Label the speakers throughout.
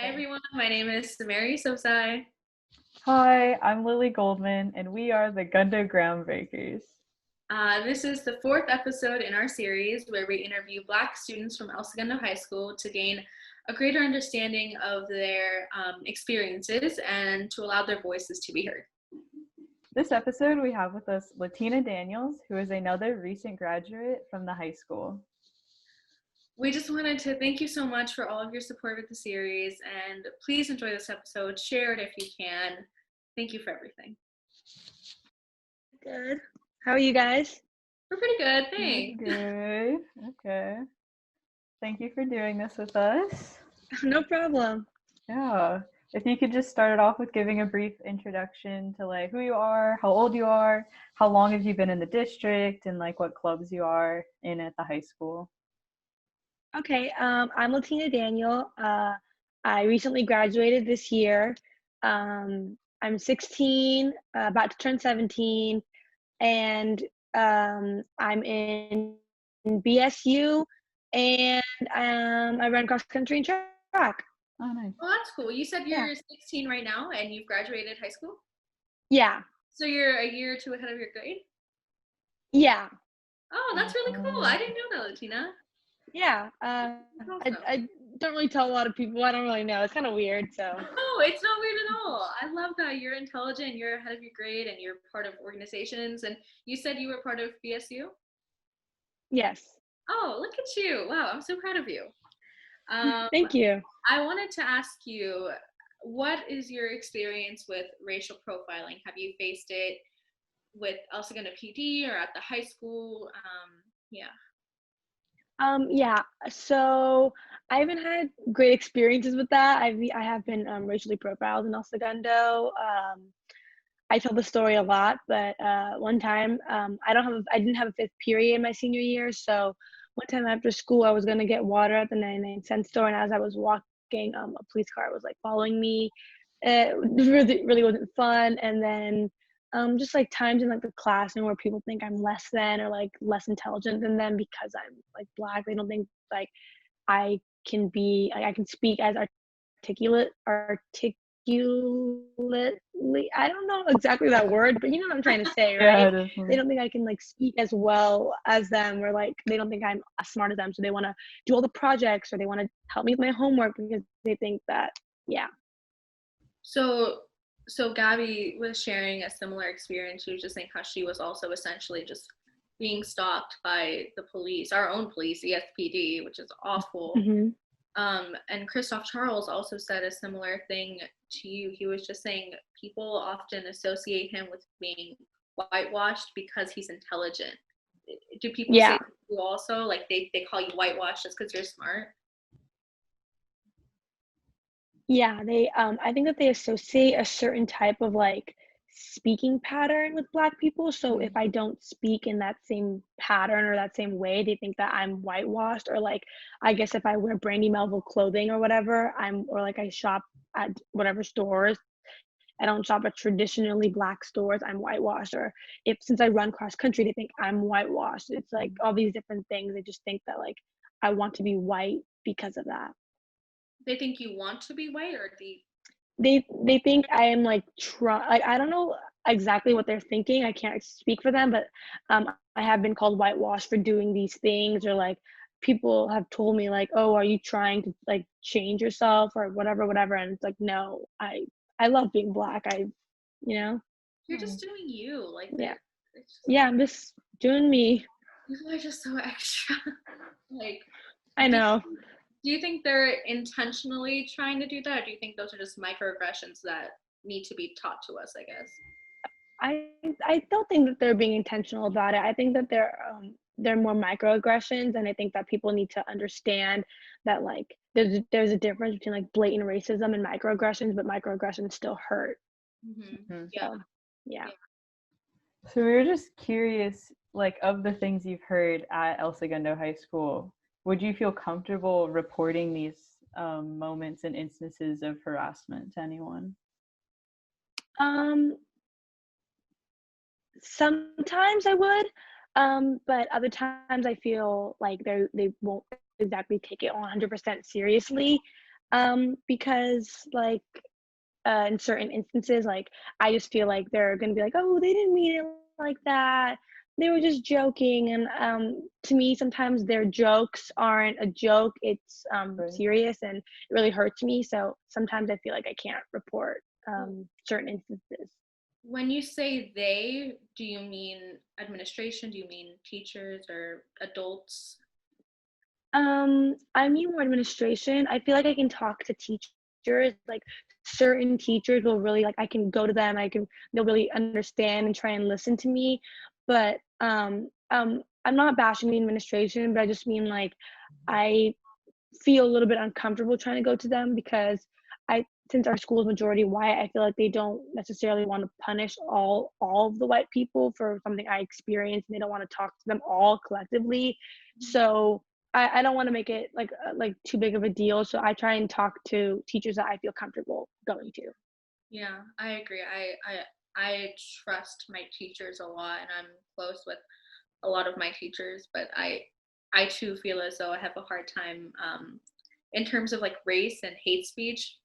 Speaker 1: Hi everyone, my name is Samari Sosai.
Speaker 2: Hi, I'm Lily Goldman, and we are the Gundo Groundbreakers.
Speaker 1: This is the fourth episode in our series where we interview Black students from El Segundo High School to gain a greater understanding of their experiences and to allow their voices to be heard.
Speaker 2: This episode, we have with us Letina Daniels, who is another recent graduate from the high school.
Speaker 1: We just wanted to thank you so much for all of your support with the series, and please enjoy this episode. Share it if you can. Thank you for everything.
Speaker 3: Good. How are you guys?
Speaker 1: We're pretty good, thanks.
Speaker 2: Good. Okay. Thank you for doing this with us.
Speaker 3: No problem.
Speaker 2: Yeah. If you could just start it off with giving a brief introduction to like who you are, how old you are, how long have you been in the district, and like what clubs you are in at the high school.
Speaker 3: Okay, I'm Letina Daniel. I recently graduated this year. I'm 16, about to turn 17, and I'm in BSU, and I run cross country and track.
Speaker 2: Oh, nice.
Speaker 1: Well, that's cool. You said you're 16 right now and you've graduated high school?
Speaker 3: Yeah.
Speaker 1: So you're a year or two ahead of your grade?
Speaker 3: Yeah.
Speaker 1: Oh, that's really cool. I didn't know that, Letina.
Speaker 3: Yeah.
Speaker 1: Awesome.
Speaker 3: I don't really tell a lot of people. I don't really know. It's kind of weird, so.
Speaker 1: No, it's not weird at all. I love that you're intelligent, you're ahead of your grade, and you're part of organizations. And you said you were part of BSU?
Speaker 3: Yes.
Speaker 1: Oh, look at you. Wow, I'm so proud of you.
Speaker 3: Thank you.
Speaker 1: I wanted to ask you, what is your experience with racial profiling? Have you faced it with El Segundo PD or at the high school?
Speaker 3: Yeah, so I haven't had great experiences with that. I have been racially profiled in El Segundo. I tell the story a lot, but one time I didn't have a fifth period in my senior year, so one time after school I was gonna get water at the 99-cent store, and as I was walking, a police car was like following me. It really wasn't fun, and then just like times in like the classroom where people think I'm less than or like less intelligent than them because I'm like Black. They don't think like I can speak as articulately. I don't know exactly that word, but you know what I'm trying to say, right?
Speaker 2: Yeah, definitely.
Speaker 3: They don't think I can like speak as well as them, or like they don't think I'm as smart as them, so they want to do all the projects or they want to help me with my homework because they think that, yeah.
Speaker 1: So Gabby was sharing a similar experience. She was just saying how she was also essentially just being stalked by the police, our own police, ESPD, which is awful.
Speaker 3: Mm-hmm.
Speaker 1: And Christoph Charles also said a similar thing to you. He was just saying people often associate him with being whitewashed because he's intelligent. Do people say to you also, like they call you whitewashed just because you're smart?
Speaker 3: Yeah, I think that they associate a certain type of like speaking pattern with Black people. So if I don't speak in that same pattern or that same way, they think that I'm whitewashed, or like I guess if I wear Brandy Melville clothing or whatever, or like I shop at whatever stores, I don't shop at traditionally Black stores, I'm whitewashed. Or since I run cross country, they think I'm whitewashed. It's like all these different things. They just think that like I want to be white because of that.
Speaker 1: They think you want to be white, or
Speaker 3: they think I am like I don't know exactly what they're thinking. I can't speak for them, but I have been called whitewashed for doing these things, or like people have told me like, oh, are you trying to like change yourself or whatever, and it's like, no, I love being Black.
Speaker 1: you're just doing you, like
Speaker 3: I'm just doing me.
Speaker 1: People are just so extra. Like,
Speaker 3: I know.
Speaker 1: Do you think they're intentionally trying to do that, or do you think those are just microaggressions that need to be taught to us, I guess?
Speaker 3: I don't think that they're being intentional about it. I think that they're more microaggressions, and I think that people need to understand that like there's a difference between like blatant racism and microaggressions, but microaggressions still hurt.
Speaker 1: Mm-hmm.
Speaker 3: So, yeah.
Speaker 2: So we were just curious, like, of the things you've heard at El Segundo High School, would you feel comfortable reporting these moments and instances of harassment to anyone?
Speaker 3: Sometimes I would, but other times I feel like they won't exactly take it 100% seriously. Because like in certain instances, like I just feel like they're gonna be like, oh, they didn't mean it like that. They were just joking. And to me, sometimes their jokes aren't a joke. It's
Speaker 2: Right.
Speaker 3: serious, and it really hurts me. So sometimes I feel like I can't report certain instances.
Speaker 1: When you say they, do you mean administration? Do you mean teachers or adults?
Speaker 3: I mean more administration. I feel like I can talk to teachers, like certain teachers will really like I can go to them, they'll really understand and try and listen to me. But I'm not bashing the administration, but I just mean like I feel a little bit uncomfortable trying to go to them because since our school is majority white, I feel like they don't necessarily want to punish all of the white people for something I experienced, and they don't want to talk to them all collectively. So I don't want to make it like too big of a deal. So I try and talk to teachers that I feel comfortable going to.
Speaker 1: Yeah, I agree. I trust my teachers a lot, and I'm close with a lot of my teachers, but I too feel as though I have a hard time in terms of like race and hate speech,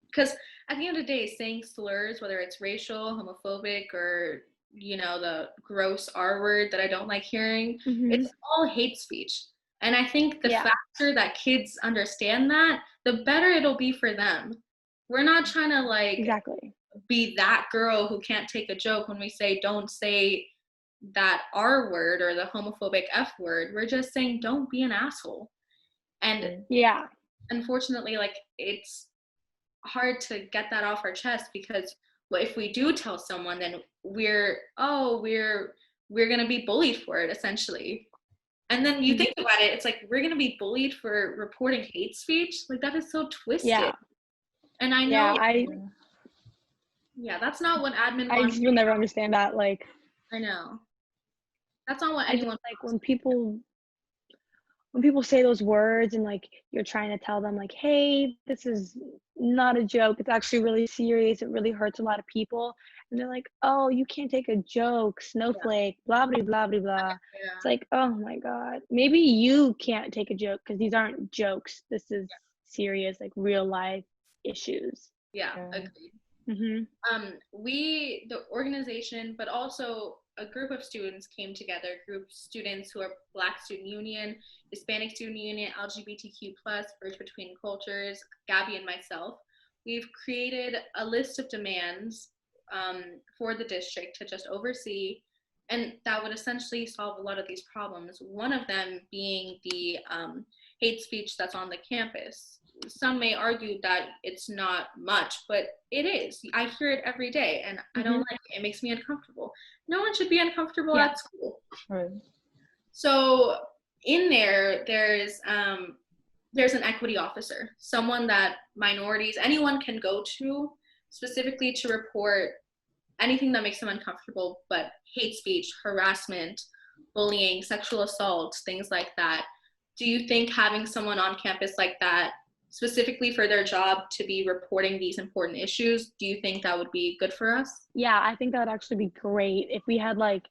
Speaker 1: because at the end of the day, saying slurs, whether it's racial, homophobic, or the gross R word that I don't like hearing,
Speaker 3: Hmm.
Speaker 1: it's all hate speech. And I think the
Speaker 3: Yeah,
Speaker 1: faster that kids understand that, the better it'll be for them. We're not trying to like
Speaker 3: exactly.
Speaker 1: be that girl who can't take a joke when we say don't say that R word or the homophobic F word. We're just saying don't be an asshole. And
Speaker 2: Right.
Speaker 3: Yeah,
Speaker 1: unfortunately, like it's hard to get that off our chest, because what if we do tell someone, then we're going to be bullied for it essentially. And then you
Speaker 3: mhm,
Speaker 1: think about it, it's like we're going to be bullied for reporting hate speech. Like that is so twisted.
Speaker 3: yeah,
Speaker 1: And I
Speaker 3: yeah.
Speaker 1: know,
Speaker 2: Yeah.
Speaker 1: yeah, that's not what admin
Speaker 3: I
Speaker 1: wants.
Speaker 3: just will never understand that. Like
Speaker 1: I know. That's not what
Speaker 3: I just
Speaker 1: anyone
Speaker 3: like
Speaker 1: wants.
Speaker 3: when people say those words and like you're trying to tell them like, hey, this is not a joke, it's actually really serious, it really hurts a lot of people, and they're like, oh, you can't take a joke,
Speaker 1: Yeah,
Speaker 3: snowflake, blah blah blah blah blah. It's
Speaker 1: yeah,
Speaker 3: like, oh my god, maybe you can't take a joke because these aren't jokes, this is serious, like real life issues.
Speaker 1: yeah,
Speaker 2: Yeah.
Speaker 1: agreed.
Speaker 3: Hmm.
Speaker 1: We, the organization, but also a group of students came together, group students who are Black Student Union, Hispanic Student Union, LGBTQ+, Bridge Between Cultures, Gabby and myself. We've created a list of demands for the district to just oversee, and that would essentially solve a lot of these problems. One of them being the hate speech that's on the campus. Some may argue that it's not much, but it is. I hear it every day, and I don't
Speaker 3: Hmm.
Speaker 1: like it. It makes me uncomfortable. No one should be uncomfortable
Speaker 3: Yeah.
Speaker 1: at school.
Speaker 2: Right.
Speaker 1: So in there's an equity officer, someone that minorities, anyone can go to specifically to report anything that makes them uncomfortable, but hate speech, harassment, bullying, sexual assault, things like that. Do you think having someone on campus like that, specifically for their job to be reporting these important issues, do you think that would be good for us?
Speaker 3: Yeah, I think that would actually be great if we had like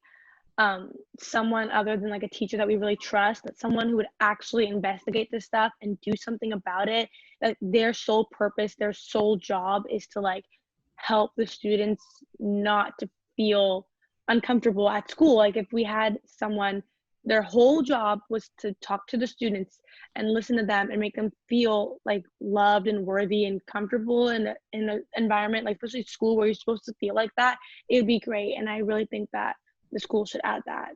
Speaker 3: someone other than like a teacher that we really trust, that someone who would actually investigate this stuff and do something about it, that their sole purpose, their sole job is to like help the students not to feel uncomfortable at school. Like if we had someone, their whole job was to talk to the students and listen to them and make them feel like loved and worthy and comfortable in an environment like especially school where you're supposed to feel like that, it would be great. And I really think that the school should add that.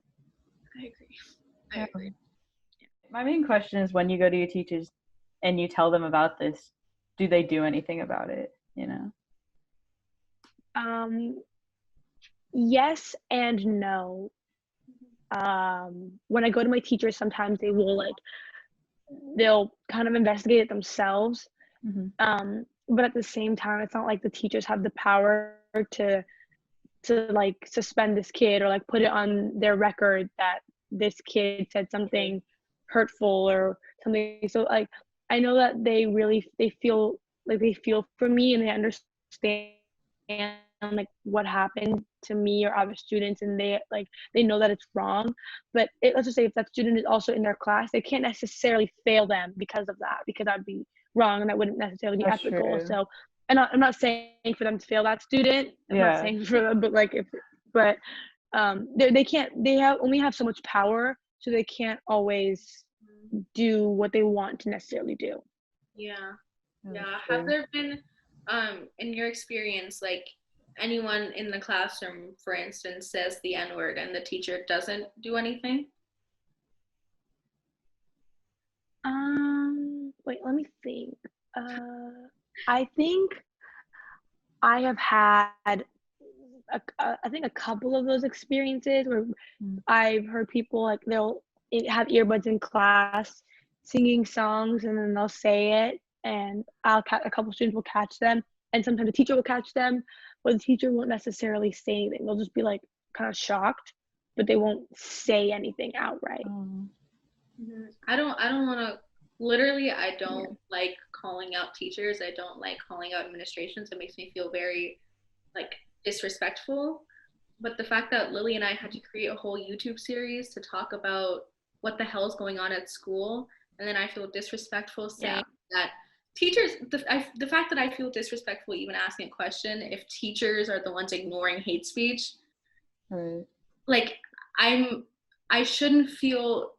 Speaker 1: I agree. I
Speaker 2: Yeah.
Speaker 1: agree.
Speaker 2: My main question is when you go to your teachers and you tell them about this, do they do anything about it? You know?
Speaker 3: Um, yes and no. When I go to my teachers, sometimes they'll kind of investigate it themselves.
Speaker 2: Mm-hmm.
Speaker 3: But at the same time, it's not like the teachers have the power to like suspend this kid or like put it on their record that this kid said something hurtful or something. So like I know that they feel for me and they understand like what happened to me or other students, and they know that it's wrong. But let's just say if that student is also in their class, they can't necessarily fail them because of that, because that'd be wrong and that wouldn't necessarily be
Speaker 2: That's
Speaker 3: ethical.
Speaker 2: true.
Speaker 3: So, and I'm not saying for them to fail that student. I'm not
Speaker 2: Yeah.
Speaker 3: saying for them, but like they can't, only have so much power, so they can't always do what they want to necessarily do.
Speaker 1: Yeah.
Speaker 2: That's
Speaker 1: Yeah.
Speaker 2: true.
Speaker 1: Have there been, in your experience, like anyone in the classroom, for instance, says the N-word and the teacher doesn't do anything?
Speaker 3: Wait, let me think. I think I have had I think a couple of those experiences where I've heard people like they'll have earbuds in class singing songs and then they'll say it and a couple students will catch them and sometimes the teacher will catch them, but the teacher won't necessarily say anything. They'll just be like kind of shocked, but they won't say anything outright.
Speaker 1: I don't want to, literally, I don't like calling out teachers. I don't like calling out administrations. It makes me feel very like disrespectful. But the fact that Lily and I had to create a whole YouTube series to talk about what the hell is going on at school, and then I feel disrespectful saying that teachers, the fact that I feel disrespectful even asking a question if teachers are the ones ignoring hate speech,
Speaker 2: Right.
Speaker 1: like I shouldn't feel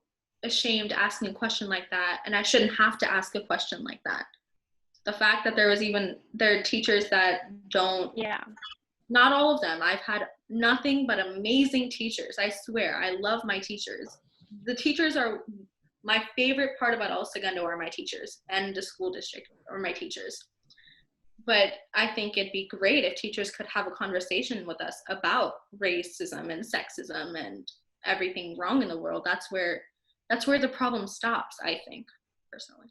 Speaker 1: ashamed asking a question like that, and I shouldn't have to ask a question like that. The fact that there are teachers that don't, not all of them. I've had nothing but amazing teachers. I swear, I love my teachers. The teachers are my favorite part about El Segundo are my teachers, and the school district are my teachers. But I think it'd be great if teachers could have a conversation with us about racism and sexism and everything wrong in the world. That's where the problem stops, I think, personally.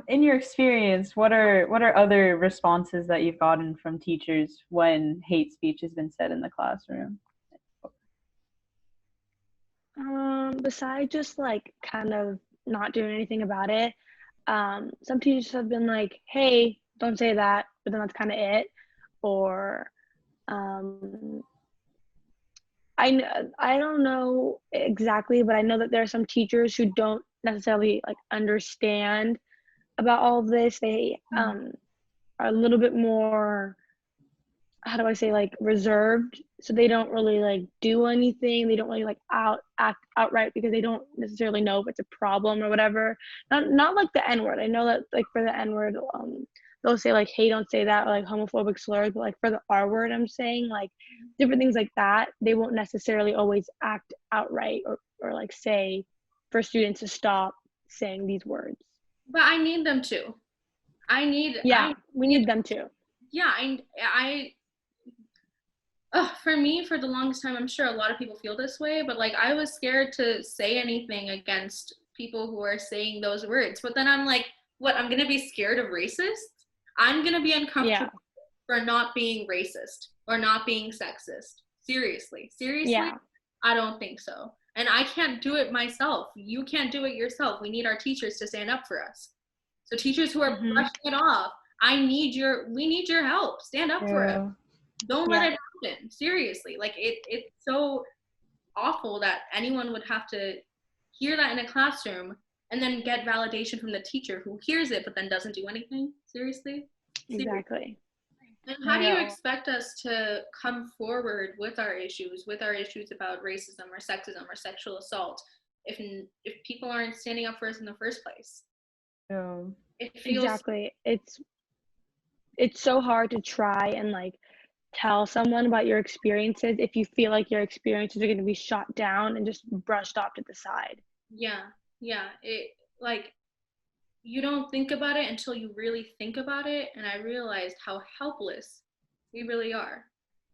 Speaker 2: In your experience, what are other responses that you've gotten from teachers when hate speech has been said in the classroom?
Speaker 3: Besides just like kind of not doing anything about it, some teachers have been like, "Hey, don't say that," but then that's kind of it. Or I don't know exactly, but I know that there are some teachers who don't necessarily like understand about all of this. They are a little bit more, how do I say, like reserved, so they don't really like do anything. They don't really like act outright because they don't necessarily know if it's a problem or whatever. Not like the N-word. I know that like for the N-word, they'll say like, "Hey, don't say that," or like homophobic slurs, but like for the R word, I'm saying like different things like that, they won't necessarily always act outright or like say for students to stop saying these words.
Speaker 1: But I need them to.
Speaker 3: We need them to.
Speaker 1: Yeah, for me, for the longest time, I'm sure a lot of people feel this way, but like I was scared to say anything against people who are saying those words. But then I'm like, what, I'm gonna be scared of racists? I'm gonna be uncomfortable for not being racist or not being sexist. Seriously, I don't think so. And I can't do it myself. You can't do it yourself. We need our teachers to stand up for us. So teachers who are brushing it off, we need your help. Stand up for it. Don't let it happen. Seriously. Like it's so awful that anyone would have to hear that in a classroom and then get validation from the teacher who hears it but then doesn't do anything. Seriously.
Speaker 3: Exactly.
Speaker 1: And how do you expect us to come forward with our issues about racism or sexism or sexual assault if people aren't standing up for us in the first place? It feels
Speaker 3: exactly. It's so hard to try and like tell someone about your experiences if you feel like your experiences are going to be shot down and just brushed off to the side.
Speaker 1: It like you don't think about it until you really think about it, and I realized how helpless we really are.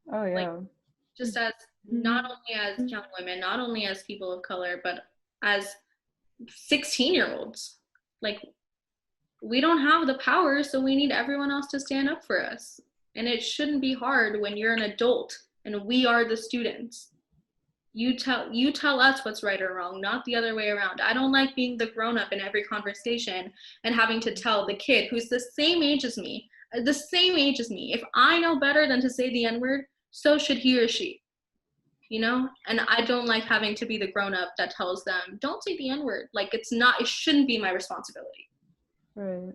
Speaker 1: Like just as not only as young women, not only as people of color, but as 16-year-olds. Like we don't have the power, so we need everyone else to stand up for us. And it shouldn't be hard when you're an adult and we are the students. You tell us what's right or wrong, not the other way around. I don't like being the grown-up in every conversation and having to tell the kid who's the same age as me, if I know better than to say the N-word, so should he or she. You know? And I don't like having to be the grown-up that tells them, don't say the N-word. Like it shouldn't be my responsibility.
Speaker 2: Right.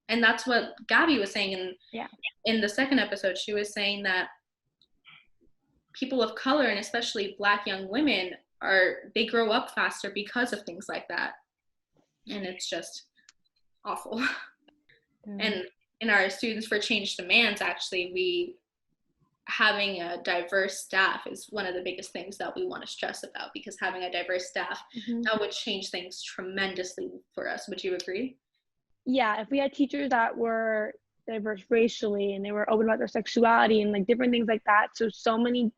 Speaker 1: And that's what Gabby was saying
Speaker 3: Yeah.
Speaker 1: in the second episode. She was saying that people of color, and especially Black young women, they grow up faster because of things like that. And it's just awful.
Speaker 2: Yeah.
Speaker 1: And in our Students for Change demands, actually, we having a diverse staff is one of the biggest things that we want to stress about, because having a diverse staff, that would change things tremendously for us. Would you agree?
Speaker 3: Yeah, if we had teachers that were diverse racially and they were open about their sexuality and like different things like that, so many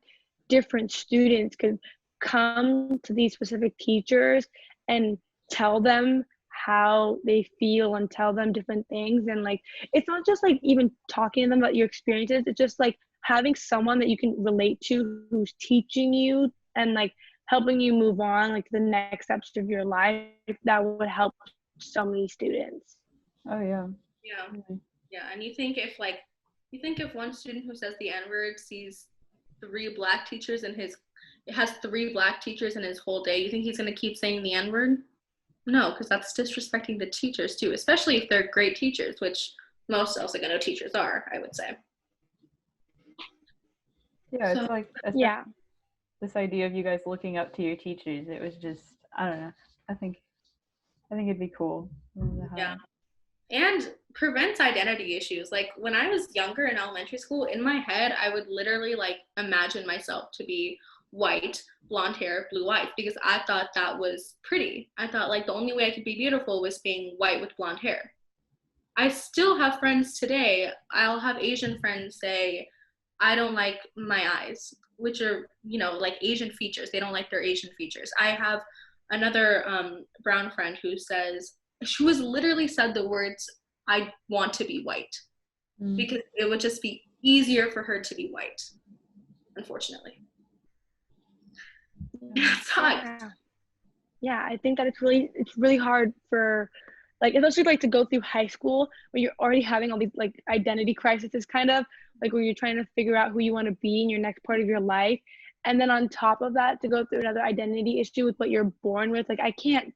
Speaker 3: different students could come to these specific teachers and tell them how they feel and tell them different things. And like, it's not just like even talking to them about your experiences, it's just like having someone that you can relate to who's teaching you and like helping you move on like the next steps of your life. That would help so many students.
Speaker 2: Oh yeah.
Speaker 1: Yeah. Yeah. And you think if one student who says the N-word sees three Black teachers in his whole day, you think he's going to keep saying the N-word? No, because that's disrespecting the teachers too, especially if they're great teachers, which most El Segundo teachers are, I would say.
Speaker 2: Yeah,
Speaker 1: So,
Speaker 2: it's like
Speaker 3: Yeah.
Speaker 2: this idea of you guys looking up to your teachers. It was just, I don't know. I think it'd be cool.
Speaker 1: Yeah. And prevents identity issues. Like when I was younger in elementary school, in my head, I would literally like imagine myself to be white, blonde hair, blue eyes, because I thought that was pretty. I thought like the only way I could be beautiful was being white with blonde hair. I still have friends today. I'll have Asian friends say, I don't like my eyes, which are, like Asian features. They don't like their Asian features. I have another brown friend who says, she was literally said the words, I want to be white, because it would just be easier for her to be white, unfortunately.
Speaker 3: Yeah, I think that it's really hard for like, especially like to go through high school where you're already having all these like identity crises, kind of like where you're trying to figure out who you want to be in your next part of your life. And then on top of that, to go through another identity issue with what you're born with. Like, I can't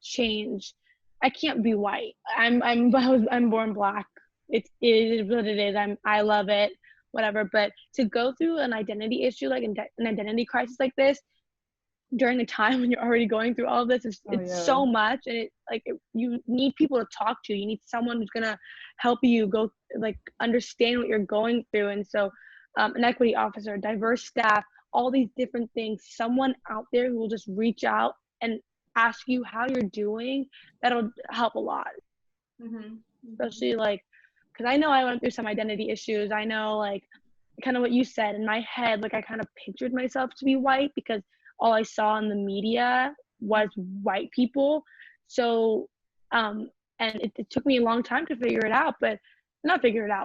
Speaker 3: be white. I'm born Black. It is what it is. I love it, whatever. But to go through an identity issue, like an identity crisis like this, during a time when you're already going through all of this, it's so much, and you need people to talk to. You need someone who's gonna help you go, like, understand what you're going through. And so an equity officer, diverse staff, all these different things, someone out there who will just reach out and ask you how you're doing, that'll help a lot. Especially like, because I know I went through some identity issues. I know, like, kind of what you said in my head, like I kind of pictured myself to be white because all I saw in the media was white people. So and it took me a long time to figure it out, but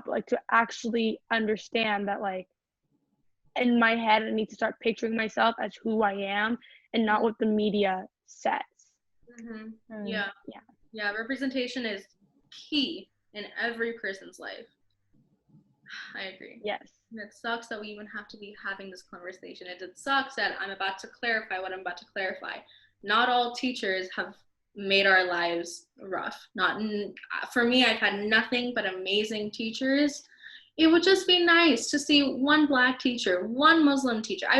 Speaker 3: like to actually understand that, like, in my head I need to start picturing myself as who I am and not what the media says.
Speaker 1: Yeah, representation is key in every person's life. I agree.
Speaker 3: Yes.
Speaker 1: And it sucks that we even have to be having this conversation. It sucks that I'm about to clarify what I'm about to clarify. Not all teachers have made our lives rough. For me, I've had nothing but amazing teachers. It would just be nice to see one Black teacher, one Muslim teacher. I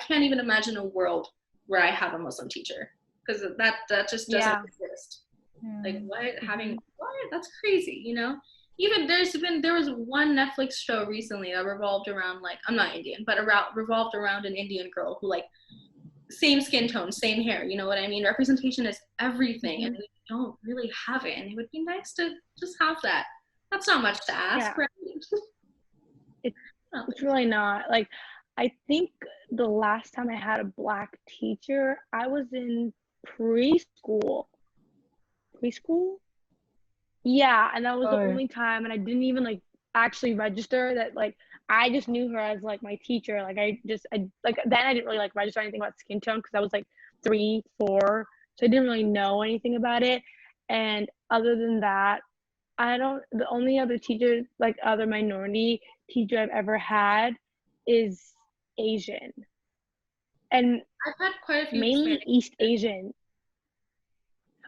Speaker 1: can't even imagine a world where I have a Muslim teacher, because that just doesn't exist. Like, what? That's crazy, Even there was one Netflix show recently that revolved around, like, I'm not Indian, but revolved around an Indian girl who, like, same skin tone, same hair, you know what I mean? Representation is everything, and we don't really have it, and it would be nice to just have that. That's not much to ask, right?
Speaker 3: It's really not. Like, I think the last time I had a Black teacher, I was in preschool. Yeah, and that was the only time, and I didn't even like actually register that. Like, I just knew her as like my teacher. Like, then I didn't really like register anything about skin tone because I was like 3, 4, so I didn't really know anything about it. And other than that, the only other teacher, like other minority teacher I've ever had is Asian, and
Speaker 1: I've had quite a few
Speaker 3: mainly East Asian.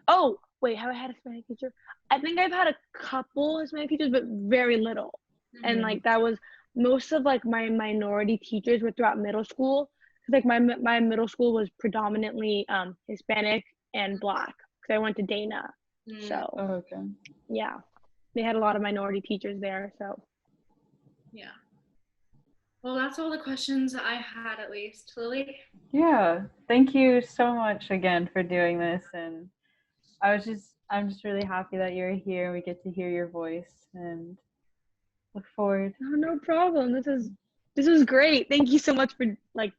Speaker 3: Oh, wait, have I had a Hispanic teacher? I think I've had a couple Hispanic teachers, but very little. And like that was most of like my minority teachers were throughout middle school. 'Cause, like my middle school was predominantly Hispanic and Black because I went to Dana. So
Speaker 2: Oh, okay.
Speaker 3: yeah, they had a lot of minority teachers there. So
Speaker 1: Yeah. Well, that's all the questions I had, at least. Lily?
Speaker 2: Yeah, thank you so much again for doing this, and I'm just really happy that you're here and we get to hear your voice and look forward.
Speaker 3: no problem. This is great. Thank you so much for like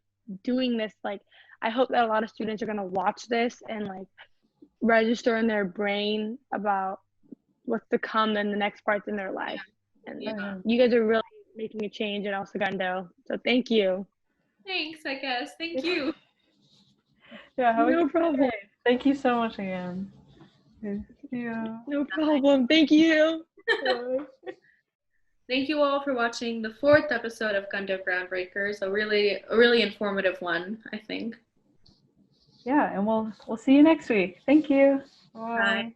Speaker 3: doing this. Like I hope that a lot of students are gonna watch this and like register in their brain about what's to come in the next parts in their life. And you guys are really making a change in El Segundo. So thank you.
Speaker 1: Thanks, I guess. Thank you.
Speaker 2: Yeah,
Speaker 3: No problem.
Speaker 2: Thank you so much again. Yeah.
Speaker 3: No problem. Thank you.
Speaker 1: Thank you all for watching the 4th episode of Gundo Groundbreakers, a really informative one, I think.
Speaker 2: Yeah, and we'll see you next week. Thank you. Bye.
Speaker 1: Bye.